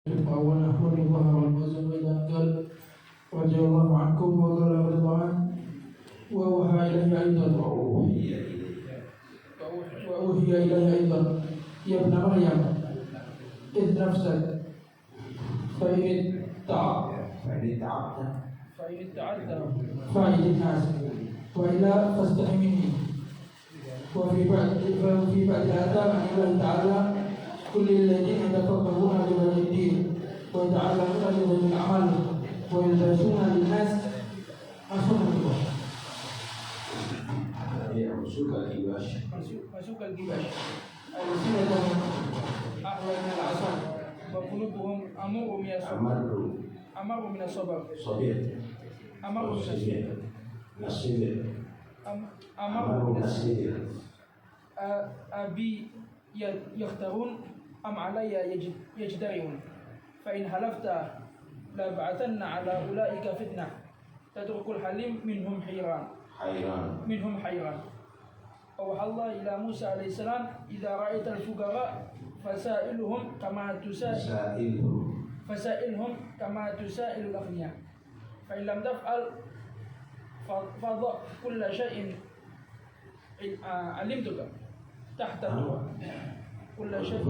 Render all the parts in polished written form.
ونحمد ظهر الوزن وإذا قال رضي الله عنكم وقال رضوان وأوحى إليه أيضا يا ابن مريم إذ نفسك فإن فإن الناس وإلا فاستحي مني. وفي بعض الآثار عن الله تعالى كل الذين يتفقهون بهذا الدين ويتعلمون بهذه الأعمال ويلبسون للناس أصول الكباش. مسوك الكباش ألسنتهم أحوال من العسل وقلوبهم أمر من الصبر أبي يختارون أم علي يجترئون فإن حلفت لبعثن على أولئك فتنة تترك الحليم منهم حيران. أوحى الله إلى موسى عليه السلام إذا رأيت الفقراء فسائلهم كما تسائل الأغنياء فإن لم تفعل فضع كل شيء علمتك تحت كل شيء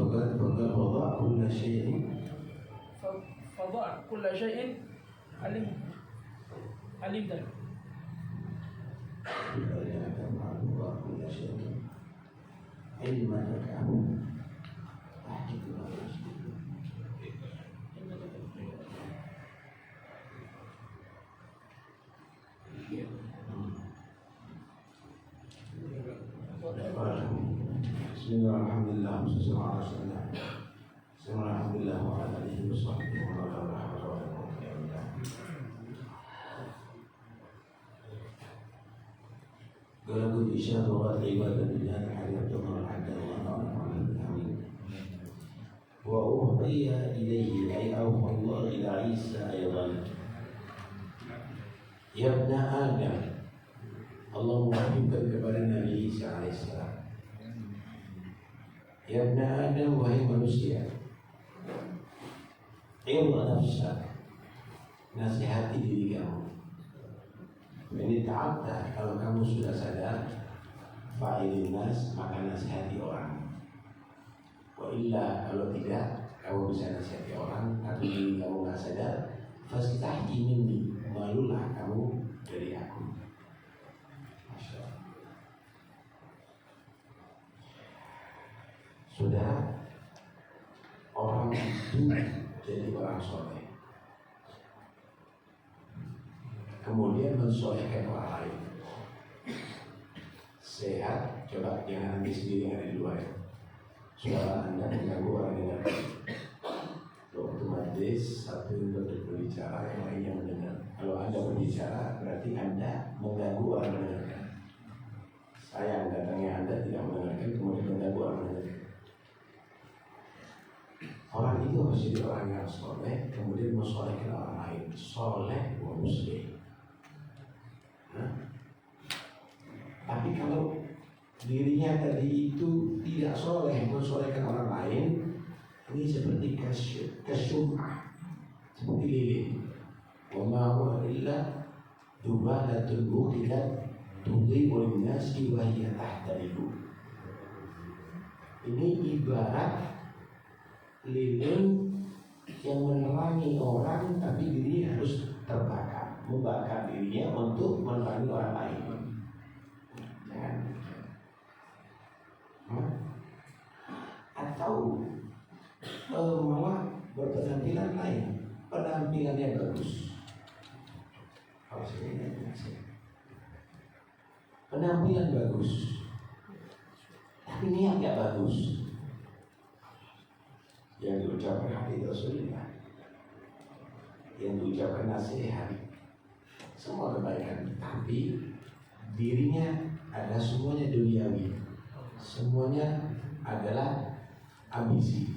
فضع كل شيء علمتك. Bismillah, alhamdulillah, alhamdulillah wa ala alihi wa sahbihi wa ala قالوا إشارة لغات عبادة الله حياة حتى وأوحي إليه أي أوحى الله إلى عيسى أيضا يا ابن آدم الله موحيkan kepada Nabi Isa alaihissalam. Ya ibn Adam, wahai manusia, ilah nafsak, nasihati diri kamu. Ini ta'abta, kalau kamu sudah sadar, fa'ilin nas, maka nasihati orang. Wa illa, kalau tidak, kamu bisa nasihati orang, tapi diri kamu gak sadar, fastahyi minni, malulah kamu dari aku. Sudah orang itu jadi orang soleh, kemudian mensolehkan orang lain. Sehat, coba jangan nanti sendiri yang ada di luar ya. Suara Anda mengganggu orang dengar. Waktu majlis, satu untuk berbicara, yang lainnya mendengar. Kalau Anda berbicara, berarti Anda mengganggu orang mendengarkan. Saya datangnya Anda tidak mendengarkan, kemudian mengganggu orang mendengarkan. Orang itu harus jadi orang yang soleh, kemudian mensolehkan orang lain. Soleh wa muslim. Tapi kalau dirinya tadi itu tidak soleh, mensolehkan orang lain, ini seperti kasyum'ah, seperti lilin. Wa ma huwa illa dubalatun buqilat tudhi'u lin-nasi wa hiya tahtariqu. Ini ibarat lilin yang menerangi orang, tapi dirinya harus terbakar, membakar dirinya untuk menerangi orang lain. Jangan. Atau malah berpenampilan lain, penampilannya bagus. Kalau saya penampilan bagus, tapi niatnya bagus. Yang diucapkan hadis Rasulullah, yang diucapkan nasihat, semua kebaikan, tapi dirinya ada semuanya duniawi, semuanya adalah ambisi.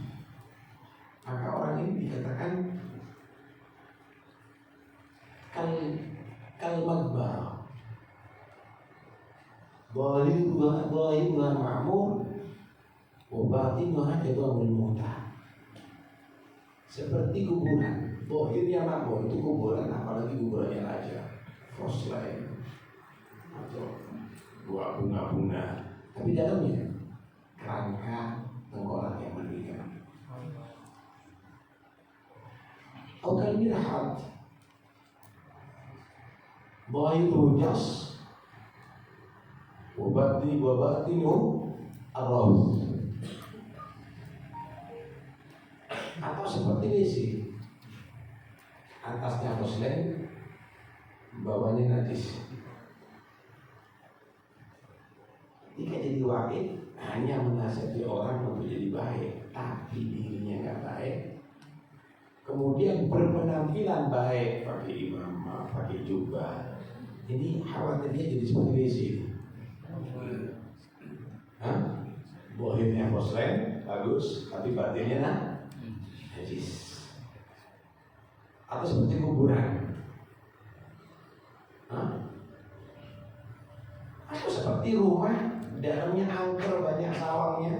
Maka orang ini dikatakan kal magbar, dhahiruha ma'mur wa batinuha jadwal muhtah. seperti kuburan. Bohirnya makmur itu kuburan, apalagi kuburannya raja, Fosline atau dua bunga-bunga, tapi dalamnya kerangka tengkorak yang mengerikan. Atau kali rahat, bohir jas, wabatinu arroz, atau seperti WC, atasnya Fosline, bawahnya najis. Jika jadi wakil hanya menasihati orang untuk jadi baik, tapi dirinya nggak baik, kemudian berpenampilan baik, pakai imamah, pakai jubah, ini khawatirnya jadi seperti WC. Bohirnya Fosline bagus, tapi batinnya najis. Atau seperti kuburan, atau seperti rumah, dalamnya angker, banyak sawangnya,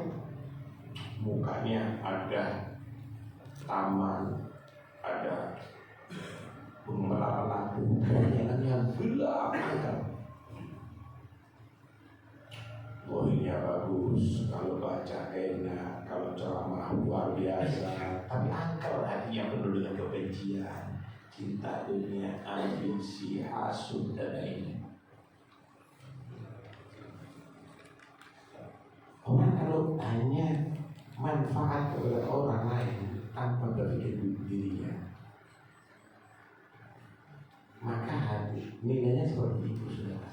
mukanya ada taman, ada beberapa lampu, jalannya gelap angker. Bohirnya bagus, kalau baca enak, kalau ceramah luar biasa, tapi angker hatinya penuh dengan kebencian, cinta dunia, ambisi, hasud, dan lainnya. Orang kalau hanya manfaat kepada orang lain tanpa berpikir dirinya, maka hati nilainya seperti itu, saudara.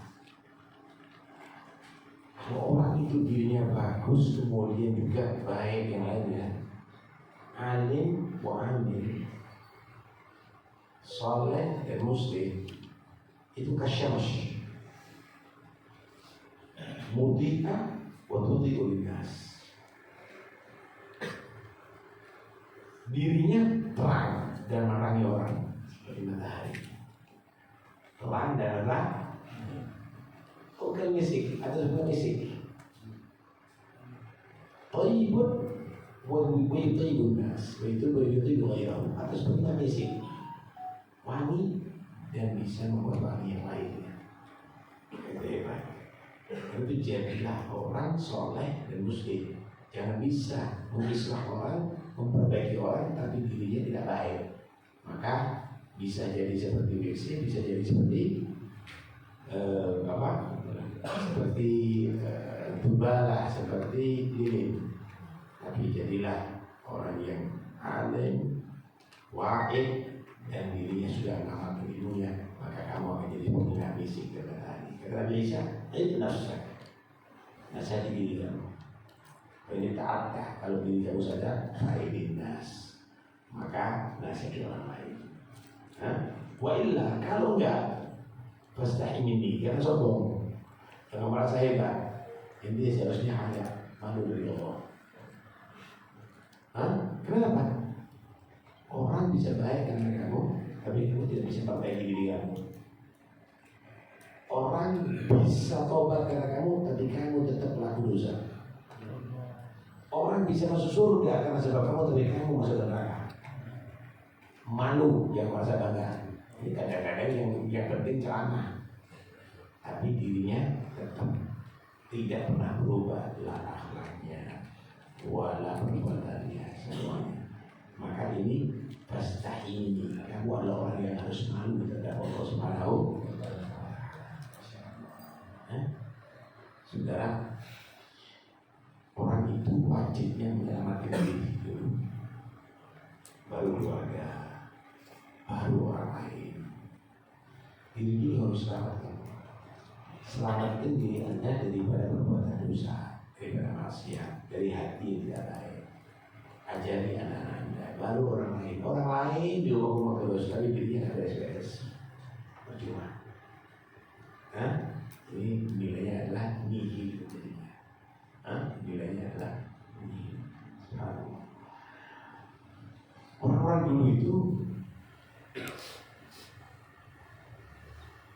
Kalau orang itu dirinya bagus, kemudian juga baik yang lainnya, alim wa amil, saleh dan muslim, itu kasyams, mudhi'ah wa tudhi'u linnas. Dirinya terang dan menerangi orang seperti matahari, terang dan terang. Bukan misik atau bukan misik. Taibun wa taibun nas, itu begitu gairah atau seperti misik, wangi dan bisa membuat wangi yang lainnya. Hebat. Itu jadilah orang soleh dan muslim. Jangan bisa mengislah orang, memperbaiki orang, tapi dirinya tidak baik. Maka bisa jadi seperti WC, bisa jadi seperti seperti tubalah, seperti lilin. Tapi jadilah orang yang alim, wa'id, dan dirinya sudah mengamalkan ilmunya, maka kamu akan jadi pengingat fisik kata tadi. Kata Nabi Isa, itu nasihat, nasihat diri kamu. Ini ta'atkah, kalau diri kamu sadar, khaidin nas, maka nasihat orang lain. Wa illa, kalau enggak, pasti ini jangan sombong, jangan merasa hebat. Intinya seharusnya hanya malu dari Allah. Kenapa? Orang bisa baik karena kamu, tapi kamu tidak bisa perbaiki diri kamu. Orang bisa tobat karena kamu, tapi kamu tetap pelaku dosa. Orang bisa masuk surga karena sebab kamu, tapi kamu masuk neraka. Malu yang merasa bangga. Ini kadang-kadang yang penting ceramah, tapi dirinya tetap tidak pernah berubah, la akhlaknya, wala perbuatannya, semuanya. Maka ini ini kamu adalah orang yang harus malu terhadap Allah Subhanahu wa Ta'ala. Saudara, orang itu wajibnya menyelamatkan diri dulu, baru keluarga, baru orang lain. Diri dulu harus selamatkan. Selamatkan diri Anda daripada perbuatan dosa, daripada maksiat, dari hati yang tidak baik. Ajari anak-anak Anda, baru orang lain. Orang lain juga mau terus, tapi dirinya nggak beres-beres, percuma. Ini nilainya adalah nihil, nilainya adalah nihil. Orang-orang dulu itu,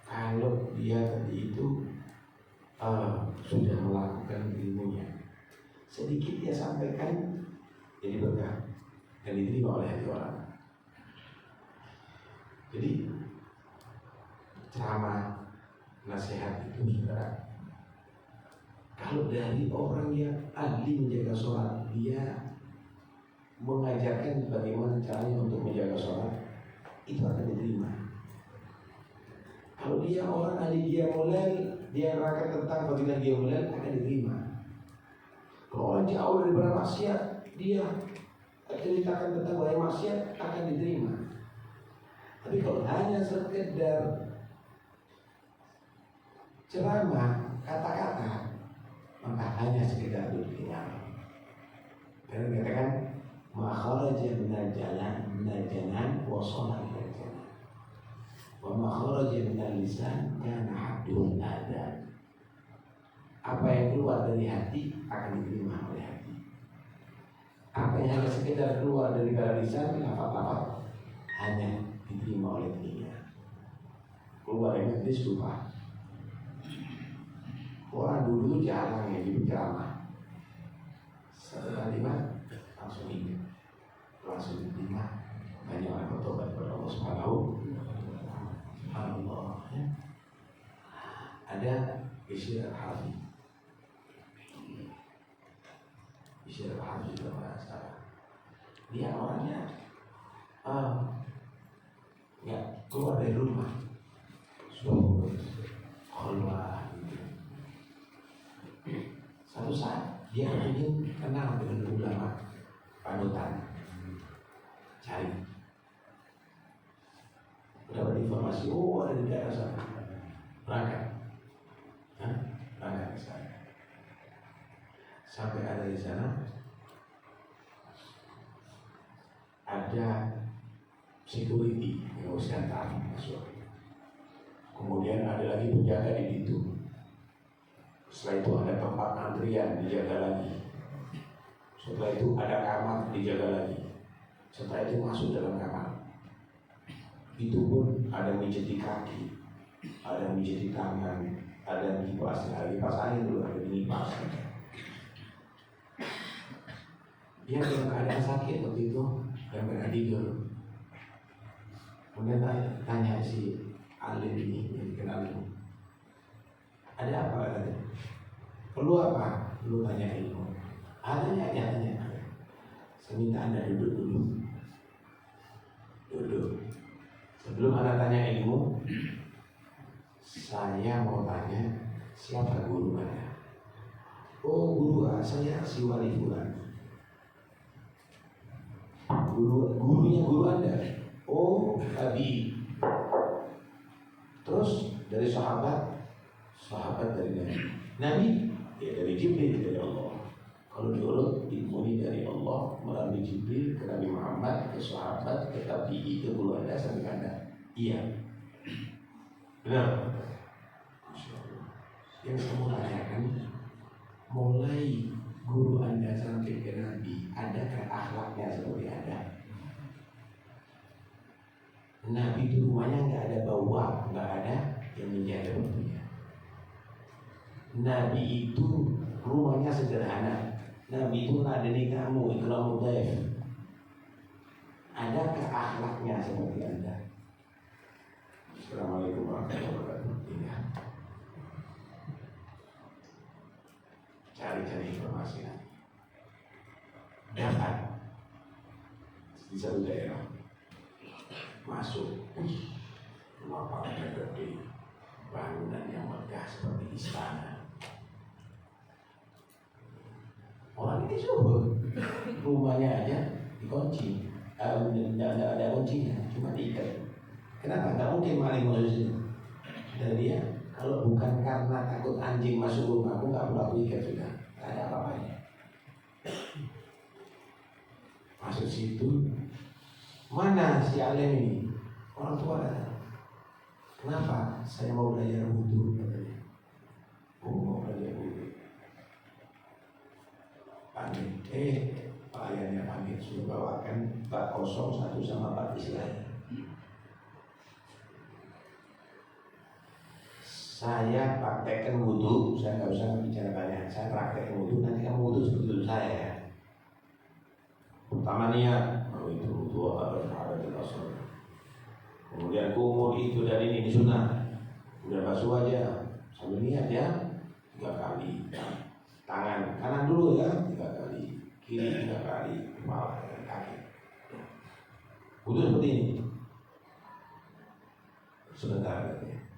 kalau dia tadi itu sudah melakukan ilmunya, sedikit dia sampaikan jadi berkah dan diterima oleh hati orang. Jadi ceramah, nasihat itu saudara, kalau dari orang yang ahli menjaga sholat, dia mengajarkan bagaimana caranya untuk menjaga sholat, itu akan diterima. Kalau dia orang ahli qiyamul, dia nerangkan tentang fadilah qiyamul, akan diterima. Kalau orang jauh daripada maksiat, dia ceritakan tentang bahaya maksiat, akan diterima. Tapi kalau hanya sekedar ceramah, kata-kata, maka hanya sekedar didengar. Karena dikatakan ma kharaja minal janan wa shalla ilal janan wa ma kharaja minal lisan kana haddul adan. Apa yang keluar dari hati akan diterima oleh hati. Apa yang hanya sekedar keluar dari lisan, lafaz-lafaz, hanya diterima oleh telinga. Keluar dari majlis lupa. Orang dulu jarang yang berceramah. Satu kalimat langsung ingat, langsung diterima. Banyak orang bertobat kepada Allah Subhanahu Subhanallah. Ya. Ada Bishr al-Harbi. Bishr al-Harbi juga bahasa. Dia orangnya ya keluar dari rumah, suruh keluar. Satu saat dia ingin kenal dengan ulama panutan, cari dapat informasi, oh ada di daerah sana, berangkat ke sana. Sampai ada di sana, ada security yang harus datang masuk. Kemudian ada lagi penjaga di pintu. Setelah itu ada tempat antrian dijaga lagi. Setelah itu ada kamar dijaga lagi. Setelah itu masuk dalam kamar. Itu pun ada mijit di kaki, ada mijit di tangan, ada kipas, kipas angin dulu, ada kipas. Dia dalam keadaan sakit waktu itu, dan pernah tidur. Kemudian tanya si alim ini yang dikenal ini, ada apa katanya? Perlu apa? Perlu tanya ilmu. Tanya. Saya minta Anda duduk dulu. Duduk. Sebelum Anda tanya ilmu, saya mau tanya siapa guru Anda? Oh guru saya si wali fulan. Gurunya guru Anda. Oh Abi. Terus dari sahabat dari Nabi, ya dari Jibril, dari Allah. Kalau diurut ilmu ini dari Allah melalui Jibril ke Nabi Muhammad, ke sahabat, ke tabi'i, ke guru Anda sampai Anda. Iya. Benar. Masya Allah. Yang saya mau tanyakan, mulai guru Anda sampai ke Nabi, adakah akhlaknya seperti Anda? Nabi itu rumahnya nggak ada bawah, nggak ada yang menjaga waktunya. Nabi itu rumahnya sederhana. Nabi itu ngadeni kamu, ikramu dhaif. Adakah akhlaknya seperti Anda? Assalamualaikum warahmatullahi wabarakatuh. Cari informasi nanti. Dapat di satu daerah masuk, rumah pakai gede, bangunan yang megah seperti istana. Orang ini subuh, rumahnya aja dikunci, tidak ada kuncinya, cuma diikat. Kenapa? Tidak mungkin maling masuk sini. Dan dia, kalau bukan karena takut anjing masuk rumah, aku nggak perlu aku ikat sudah, tidak ada apa-apanya. Masuk situ, mana si alim ini? Orang tua datang. Kenapa? Saya mau belajar wudhu, katanya. Oh, mau belajar wudhu. Pamit, pelayannya pamit, sudah bawakan bak kosong satu sama bak Islam. Saya praktekkan wudhu, saya nggak usah bicara banyak. Saya praktekkan wudhu, nanti kamu wudhu seperti saya ya. Pertama niat, itu wudhu ada di asal. Kemudian kemudian kumur itu dan ini sunnah. Kemudian basuh wajah sambil niat ya 3 kali. Tangan kanan dulu ya 3 kali, kiri 3 kali, kepala dan kaki. Wudu seperti ini. Sebentar katanya,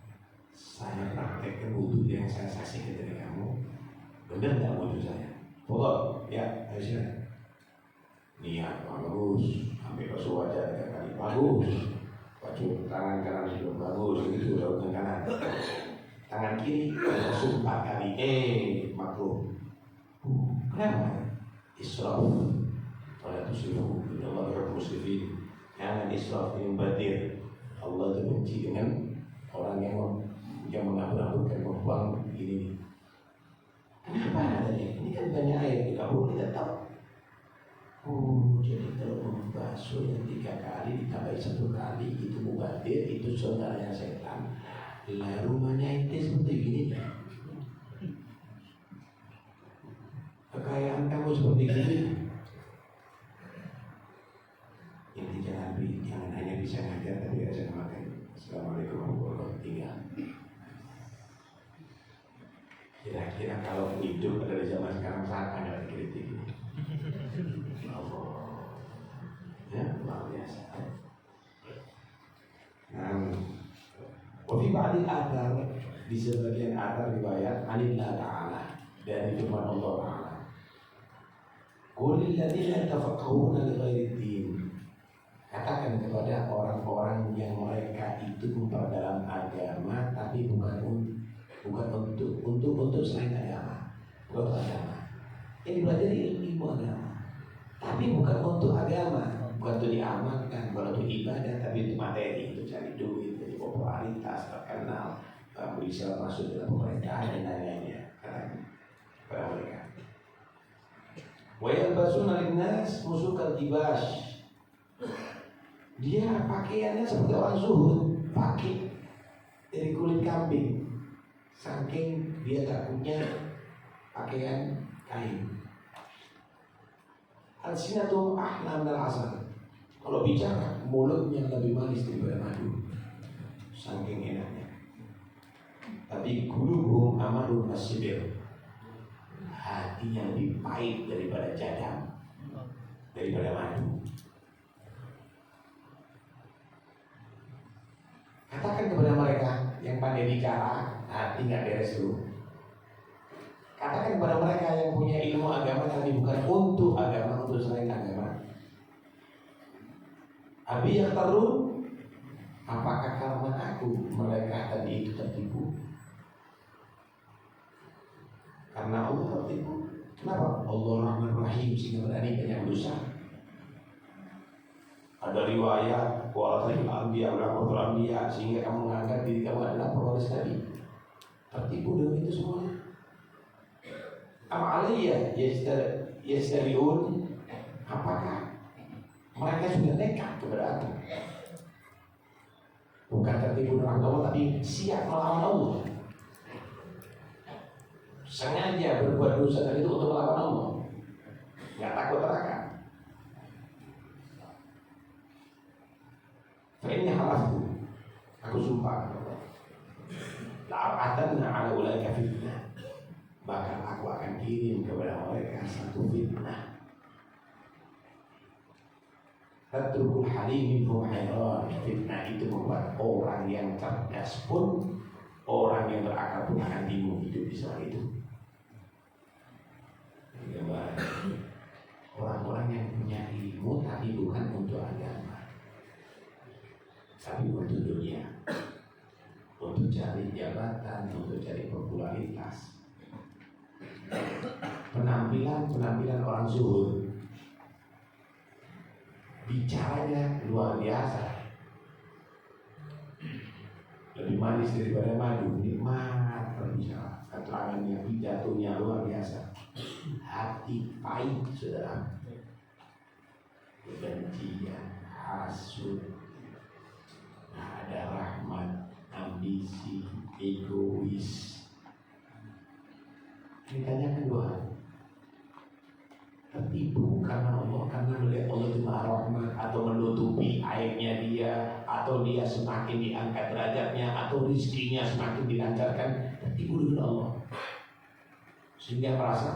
saya praktekkan wudu yang saya saksikan dari kamu. Benar nggak wudu saya? Pokok ya, ayo sini. Niat bagus, ambil basuh wajah 3 kali bagus. Basuh tangan kanan juga bagus, begitu tangan kanan. Tangan kiri basuh 4 kali. Makruh. Kenapa? Israf. Wala tusrifu, innallaha yuhibbul musrifin. Jangan israf, ini badir. Allah itu benci dengan orang yang mengabur-aburkan, membuang ini. Kenapa adanya? Ini kan banyak air, tidak boleh kita tahu. Jadi kalau membasuh yang 3 kali ditambah 1 kali itu mubadir, itu saudaranya setan. Lah rumahnya ente seperti gini ya. Kekayaan kamu seperti gini. Inti jangan hanya bisa ngajar tapi bisa makan. Assalamualaikum warahmatullahi wabarakatuh. Kira-kira kalau hidup pada zaman sekarang siapa yang dikritik ini? Allah, ya luar biasa. Wafi ba'dil athar, di sebagian athar riwayat Anillah Ta'ala, dari firman Allah Ta'ala, Qulil ladzina tafaqahuna li ghairi din. Katakan kepada orang-orang yang mereka itu memperdalam agama tapi bukan untuk selain agama, bukan agama. Yang dipelajari ilmu agama, tapi bukan untuk agama, bukan untuk diamalkan, bukan untuk ibadah, tapi untuk materi, untuk cari duit, jadi popularitas, terkenal, bisa masuk dalam pemerintahan dan lain-lainnya. Kepada mereka. Wa yalbasuna linnas musukal tibas. Dia pakaiannya seperti orang zuhud, pakai dari kulit kambing. Saking dia tak punya pakaian kain. Al-sinatum ahla minal asal. Kalau bicara mulutnya lebih manis daripada madu. Saking enaknya. Tapi qulubuhum amalun as-sidr. Hatinya lebih pahit daripada jadam, daripada madu. Katakan kepada mereka yang pandai bicara, hati nggak beres dulu. Katakan kepada mereka yang punya ilmu agama tapi bukan untuk agama, untuk selain agama. Abi yang terun, apakah karena aku mereka tadi itu tertipu? Karena Allah tertipu. Kenapa? Allah Rahman Rahim sehingga berani banyak dosa. Ada riwayat warasatul anbiya warasatul anbiya sehingga kamu menganggap diri kamu adalah pewaris Nabi. Tertipu dengan itu semuanya. Amaliyah yastariun. Apakah mereka sudah nekat kepada aku? Bukan tertipu dengan Allah tapi siap melawan Allah. Sengaja berbuat dosa dan itu untuk melawan Allah. Nggak takut neraka. Ini halafku, aku sumpah la'atanna ala ulaika fitnah, bahkan aku akan kirim kepada mereka satu fitnah. Tatrukul halim minhum hayran. Fitnah itu membuat orang yang cerdas pun, orang yang berakal pun akan bingung hidup di saat itu. Orang-orang yang punya ilmu tapi bukan untuk agama, tapi untuk dunia, untuk cari jabatan, untuk cari popularitas. Penampilan orang zuhud, bicaranya luar biasa, lebih manis daripada madu, nikmat berbicara, keterangannya, pidatonya luar biasa. Hati pahit, saudara, kebencian, hasud, ada rahmat, ambisi, egois. Ditanyakan Tuhan, tertipu karena Allah, karena melihat Allah itu menerima rahmat atau menutupi aibnya dia, atau dia semakin diangkat derajatnya, atau rizkinya semakin dilancarkan, tertipu dengan Allah. Sehingga merasa,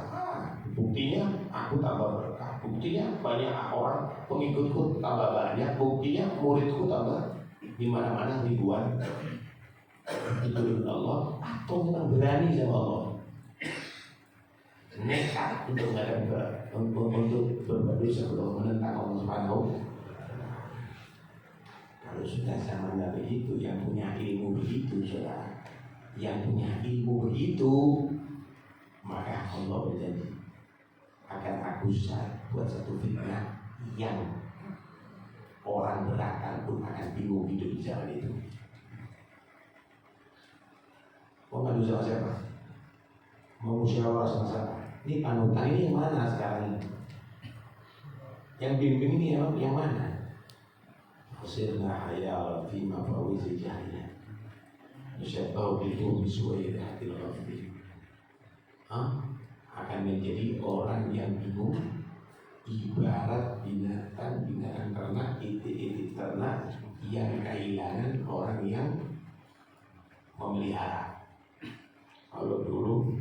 buktinya aku tambah berkah, buktinya banyak orang pengikutku tambah banyak, buktinya muridku tambah di mana-mana ribuan. Itu dengan Allah, atau memang berani sama Allah, nekat untuk berbuat dosa atau menentang Allah Subhanahu. Kalau sudah zaman Nabi itu, yang punya ilmu begitu, saudara, yang punya ilmu begitu, maka Allah berjanji akan aku buat satu fitnah yang orang berakal pun akan bingung hidup di zaman itu. Mau ngadu sama siapa? Mau musyawarah sama siapa? Ini panutan ini yang mana sekarang? Yang bimbing ini yang mana? Sirna hayal fi mafawizi jahiliyah. Musyabbahu bihi bisuwai hatil ghafli. Akan menjadi orang yang bingung, ibarat binatang ternak, itik ternak yang kehilangan orang yang memelihara. Kalau dulu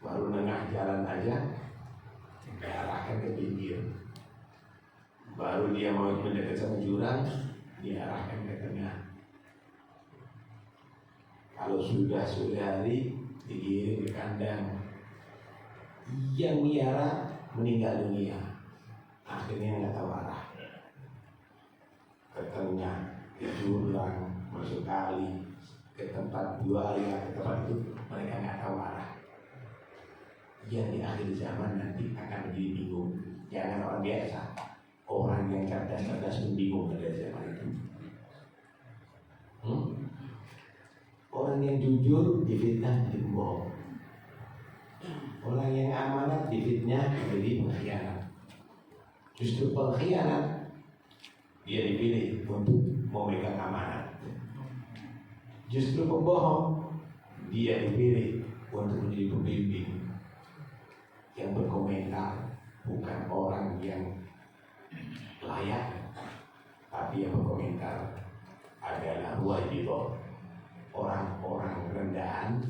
baru nengah jalan aja diarahkan ke pinggir, baru dia mau mendekat sama jurang diarahkan ke tengah. Kalau sudah hari digiring ke kandang, yang miara meninggal dunia, akhirnya nggak tahu arah, ke tengah, ke jurang, masuk kali, ke tempat buaya, ke tempat itu, mereka nggak tahu arah. Yang di akhir zaman nanti akan menjadi bingung. Jangan orang biasa, orang yang cerdas pun bingung pada zaman itu. Orang yang jujur difitnah jadi pembohong. Orang yang amanat difitnah menjadi pengkhianat. Justru pengkhianat dia dipilih untuk memegang amanat. Justru pembohong dia dipilih untuk menjadi pembimbing. Yang berkomentar bukan orang yang layak, tapi yang berkomentar adalah wajib orang-orang rendahan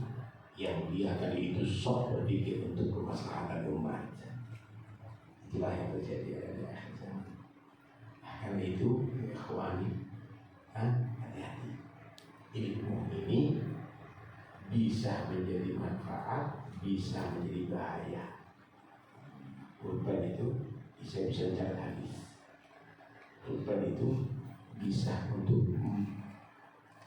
yang dia kali itu sok berpikir untuk kemaslahatan umat. Itulah yang terjadi di akhir zaman. Karena itu, ikhwani, hati-hati. Ilmu ini bisa menjadi manfaat, bisa menjadi bahaya. Urban itu bisa mencatat hadis. Urban itu bisa untuk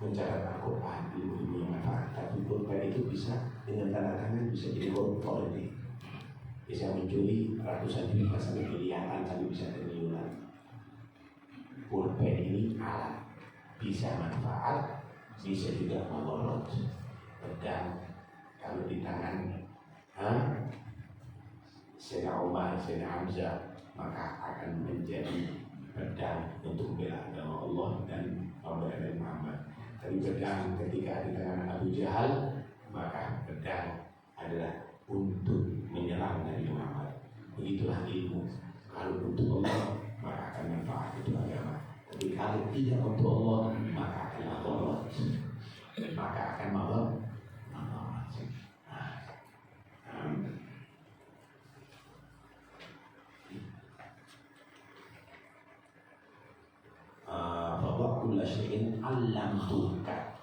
mencatat Al-Quran, ilmu yang manfaat. Tapi urban itu bisa dengan tanda tangan bisa jadi koruptor ini. Bisa mencuri ratusan juta sampai miliaran, tapi bisa triliunan. Urban ini alat, bisa manfaat, bisa juga mudarat. Pedang kalau di tangan Sayyidina Umar, Sayyidina Hamzah, maka akan menjadi pedang untuk membela agama Allah dan membela Muhammad. Tapi pedang ketika di tangan Abu Jahal, maka pedang adalah untuk menyerang Nabi Muhammad. Begitulah ilmu. Kalau untuk Allah, maka akan manfaat untuk agama. Tapi kalau tidak untuk Allah, maka akan mudarat. Maka akan mudarat. Bahwa kulla syai'in 'allamtuka.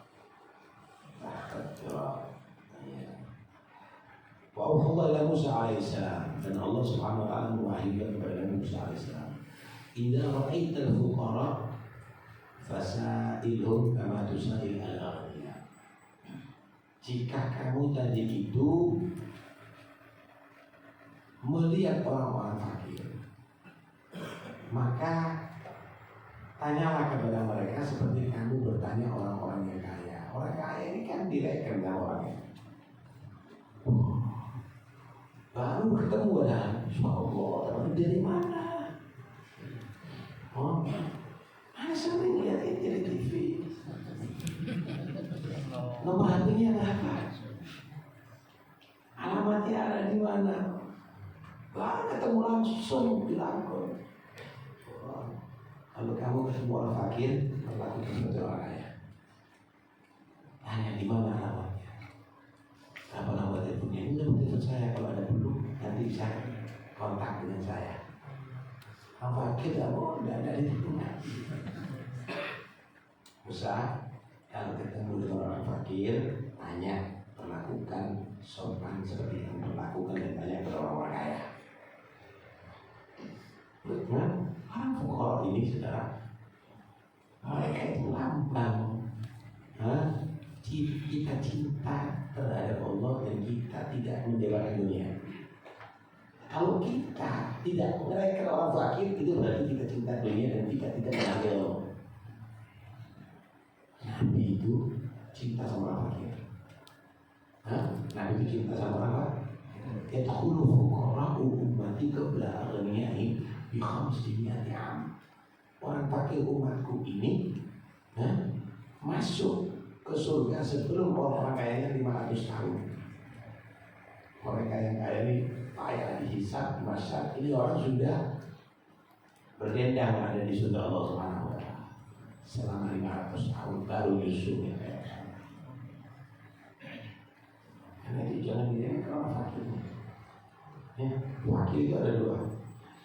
Wa auha Musa alaihissalam, dan Allah Subhanahu wa taala mewahyukan kepada Nabi Musa alaihissalam, "Idza ra'aital fuqara fasailhum kama tusail al-aghniya." Jika kamu tadi itu melihat orang-orang fakir, maka tanyalah kepada mereka seperti kamu bertanya orang-orang yang kaya. Orang kaya ini kan direken sama orangnya. Baru ketemu dan Allah, dari mana? Oh, mana sering lihat di TV? Nomor hatinya berapa? Alamatnya ada di mana? Baru ketemu langsung bilang, Kalau kamu ketemu orang fakir, perlakukan seperti orang kaya. Tanya di mana alamatnya, apa nomor teleponnya. Ini nomor telepon saya, kalau ada perlu nanti bisa kontak dengan saya. Orang fakir tidak mau, tidak ada teleponnya. Usaha kalau ketemu dengan orang fakir, tanya, perlakukan sopan seperti yang dilakukan dan tanya kepada orang kaya. Betul? Orang fukara ini saudara, mereka itu lambang kita cinta terhadap Allah dan kita tidak mendewakan dunia. Kalau kita tidak mereka orang fakir, itu berarti kita cinta dunia dan kita tidak menghargai Allah. Nabi itu cinta sama orang fakir. Nabi itu cinta sama orang apa? Yadkhulu fuqara'u ummati qabla aghniyahim bi 500 am. Orang fakir umatku ini masuk ke surga sebelum orang kayanya 500 tahun. Mereka yang kaya ini kaya dihisab, masyarakat ini orang sudah berdendang ada di surga Allah Subhanahu wa taala. Selama 500 tahun baru nyusul yang kaya. Karena itu jangan dilihat orang fakir. Ya, fakir itu ada dua.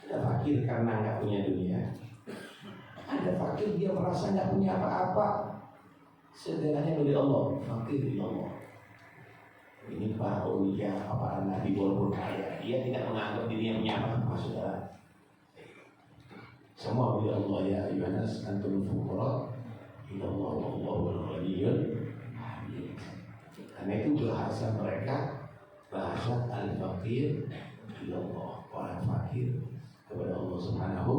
Ada fakir karena nggak punya dunia. Ada fakir dia merasa nggak punya apa-apa. Segalanya milik Allah, fakir milik Allah. Ini para ulia, para nabi walaupun kaya, dia tidak menganggap dirinya punya apa-apa, saudara. Semua milik Allah ya ayyuhannas antumul fuqara ila Allah wallahul ghaniyyul hamid. Karena itu bahasa mereka bahasa al-faqir ila Allah, orang fakir kepada Allah Subhanahu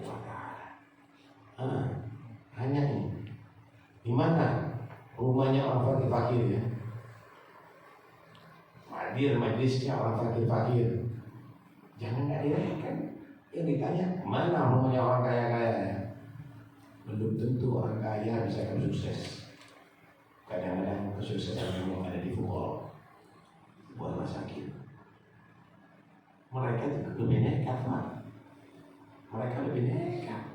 wa taala. Hanya ini. Di mana rumahnya orang fakir ya? Hadir majlisnya orang fakir. Jangan nggak direken. Yang ditanya mana rumahnya orang kaya ya? Belum tentu orang kaya bisa sukses. Kadang-kadang kesuksesan yang ada di fuqara buat sakit. Mereka lebih nekat, Pak. Mereka lebih nekat.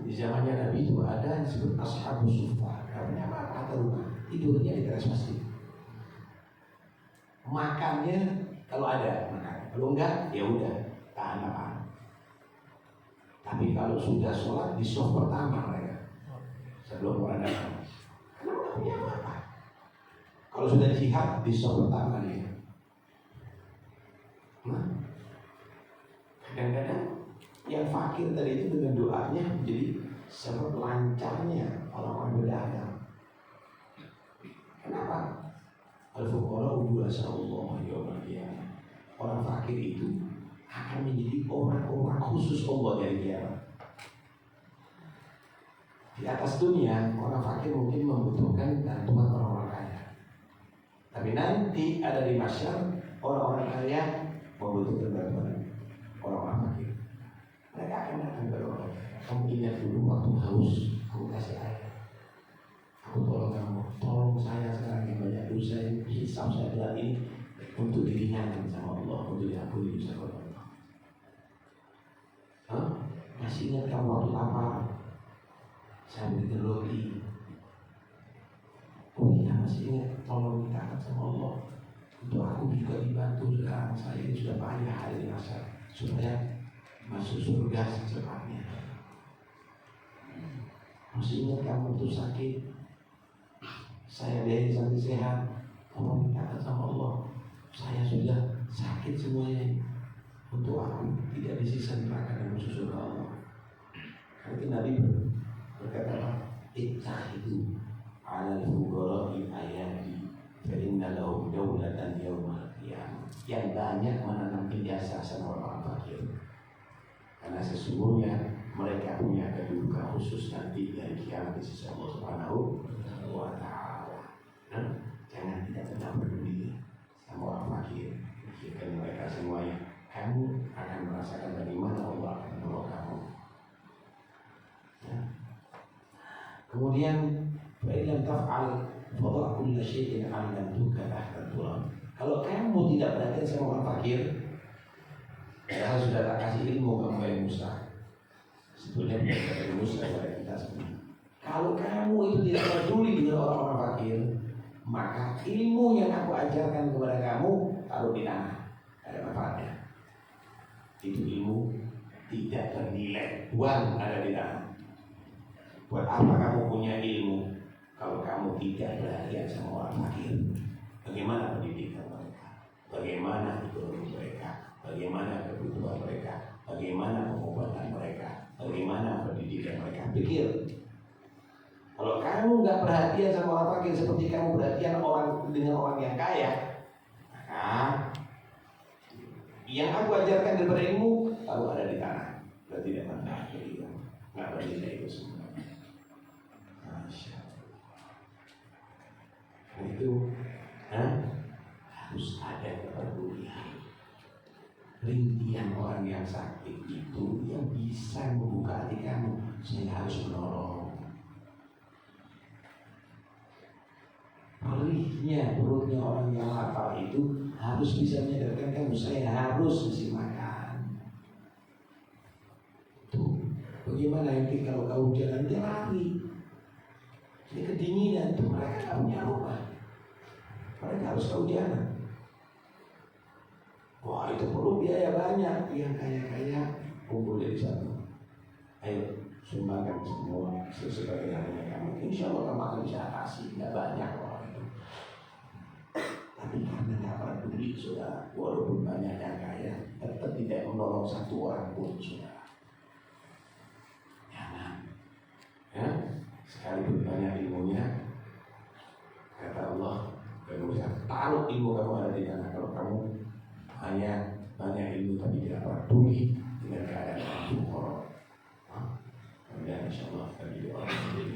Di zamannya Nabi itu ada yang disebut ashabus suffah. Karena apa? Kata rumah tidurnya di teras masjid. Makannya kalau ada makan, kalau enggak ya udah tahan makan. Tapi kalau sudah sholat di soft pertama mereka sebelum orang datang. Karena nggak punya apa-apa. Kalau sudah jihad di soft pertama nih. Kadang-kadang yang fakir tadi itu dengan doanya menjadi sebab lancarnya orang-orang berdagang. Kenapa? Al-fuqara ubu'asallahu yawmal qiyamah. Orang fakir itu akan menjadi orang-orang khusus Allah dari kiamat. Di atas dunia orang fakir mungkin membutuhkan bantuan orang-orang kaya. Tapi nanti ada di masyarakat orang-orang kaya membutuhkan bantuan orang-orang fakir. Mereka akan datang ke orang. Kamu ingat dulu waktu haus, aku kasih air. Aku tolong kamu, tolong saya sekarang yang banyak dosa yang hisab saya berat ini untuk diringankan sama Allah, untuk diampuni dosa Allah. Masih ingat kamu waktu lapar? Saya berikan roti. Oh iya masih ingat, tolong minta sama Allah untuk aku juga dibantu sekarang. Saya ini sudah banyak hari masa supaya masuk surga secepatnya. Masih ingat kamu tuh sakit, saya dari sampai sehat, tolong minta sama Allah. Saya sudah sakit semuanya untuk aku tidak disisa neraka dan masuk surga Allah. Nanti Nabi berkata, ittahidu ala al-fuqara'i ayati fa inna lahum dawlatan yawmal qiyamah. Yang banyak menanam jasa sama orang fakir. Karena sesungguhnya mereka punya kedudukan khusus nanti dari kiamat di sisi Allah Subhanahu wa taala. Jangan tidak pernah peduli sama orang fakir. Pikirkan mereka semuanya. Kamu akan merasakan bagaimana Allah akan menolong kamu. Kemudian fa'ilam taf'al fadha kulla syai'in 'allamtuka tahta turab. Kalau kamu tidak perhatian sama orang fakir, saya sudah tak kasih ilmu kamu yang Musa. Sebetulnya belajar ilmu kepada kita semua. Kalau kamu itu tidak peduli dengan orang-orang fakir, maka ilmu yang aku ajarkan kepada kamu taruh di tanah, ada manfaatnya. Itu ilmu tidak bernilai, buang ada di tanah. Buat apa kamu punya ilmu kalau kamu tidak perhatian sama orang fakir? Bagaimana pendidikan mereka? Bagaimana ekonomi mereka? Bagaimana kebutuhan mereka? Bagaimana pengobatan mereka? Bagaimana pendidikan mereka? Pikir. Kalau kamu nggak perhatian sama orang fakir seperti kamu perhatian dengan orang yang kaya, maka yang aku ajarkan daripada ilmu kalau ada di tanah, berarti tidak manfaat bagi kamu, nggak bernilai itu semua. Masya Allah. Itu harus ada kepedulian. Rintihan orang yang sakit itu yang bisa membuka hati kamu. Saya harus menolong. Perihnya perutnya orang yang lapar itu harus bisa menyadarkan kamu. Saya harus mesti makan. Tuh, bagaimana nanti kalau kau jalan dia lari. Ini kedinginan tuh mereka nggak punya rumah. Mereka harus kehujanan. Wah itu perlu biaya banyak. Yang kaya-kaya kumpul dari satu. Ayo sumbangkan semua sesuai dengan kamu. Insya Allah kamu akan bisa atasi. Tidak banyak orang itu. Tapi karena tidak peduli sudah, walaupun banyak yang kaya, tetap tidak menolong satu orang pun sudah. Jangan. Ya, sekalipun banyak ilmunya, kata Allah, kamu bisa taruh ilmu kamu ada di tanah. Kalau kamu hanya banyak ilmu tapi tidak peduli dengan keadaan orang tua. Kemudian insya Allah kita jadi orang yang